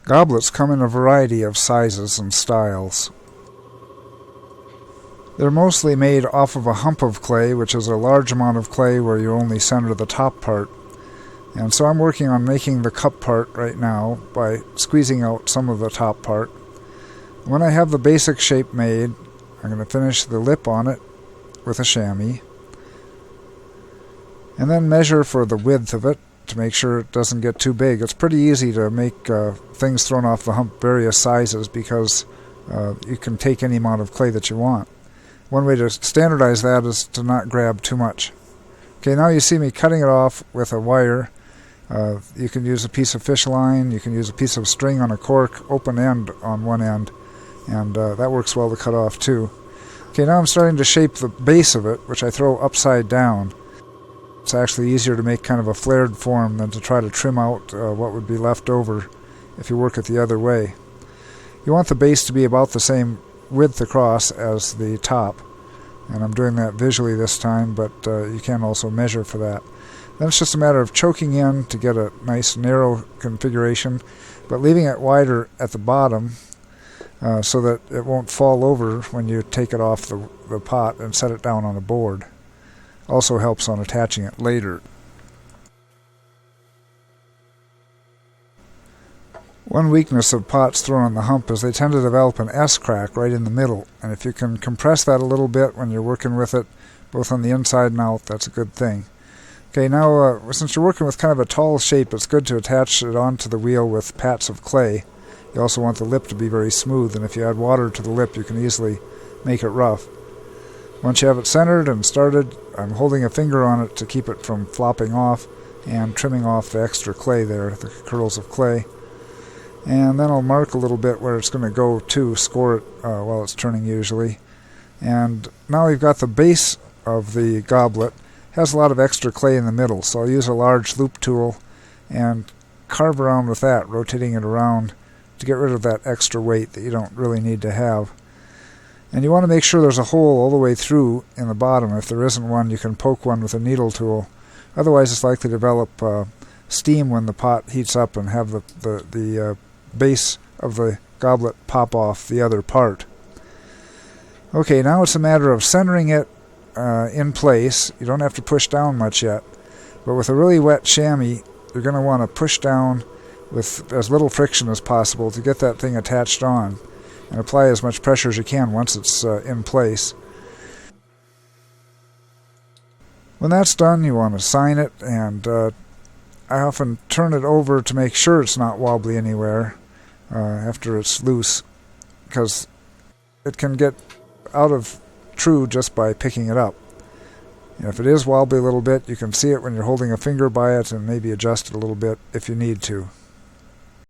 Goblets come in a variety of sizes and styles. They're mostly made off of a hump of clay, which is a large amount of clay where you only center the top part. And so I'm working on making the cup part right now by squeezing out some of the top part. When I have the basic shape made, I'm going to finish the lip on it with a chamois, and then measure for the width of it to make sure it doesn't get too big. It's pretty easy to make things thrown off the hump various sizes because you can take any amount of clay that you want. One way to standardize that is to not grab too much. Okay, now you see me cutting it off with a wire. You can use a piece of fish line, you can use a piece of string on a cork, open end on one end, and that works well to cut off too. Okay, now I'm starting to shape the base of it, which I throw upside down. It's actually easier to make kind of a flared form than to try to trim out what would be left over if you work it the other way. You want the base to be about the same width across as the top, and I'm doing that visually this time, but you can also measure for that. Then it's just a matter of choking in to get a nice narrow configuration, but leaving it wider at the bottom so that it won't fall over when you take it off the pot and set it down on a board. Also helps on attaching it later. One weakness of pots thrown on the hump is they tend to develop an S-crack right in the middle, and if you can compress that a little bit when you're working with it, both on the inside and out, that's a good thing. Okay, now since you're working with kind of a tall shape, it's good to attach it onto the wheel with pats of clay. You also want the lip to be very smooth, and if you add water to the lip, you can easily make it rough. Once you have it centered and started, I'm holding a finger on it to keep it from flopping off and trimming off the extra clay there, the curls of clay. And then I'll mark a little bit where it's going to go to, score it while it's turning usually. And now we've got the base of the goblet. It has a lot of extra clay in the middle, so I'll use a large loop tool and carve around with that, rotating it around to get rid of that extra weight that you don't really need to have. And you want to make sure there's a hole all the way through in the bottom. If there isn't one, you can poke one with a needle tool. Otherwise, it's likely to develop steam when the pot heats up and have the base of the goblet pop off the other part. Okay, now it's a matter of centering it in place. You don't have to push down much yet. But with a really wet chamois, you're going to want to push down with as little friction as possible to get that thing attached on, and apply as much pressure as you can once it's in place. When that's done, you want to sign it, and I often turn it over to make sure it's not wobbly anywhere after it's loose, because it can get out of true just by picking it up. If it is wobbly a little bit, you can see it when you're holding a finger by it and maybe adjust it a little bit if you need to.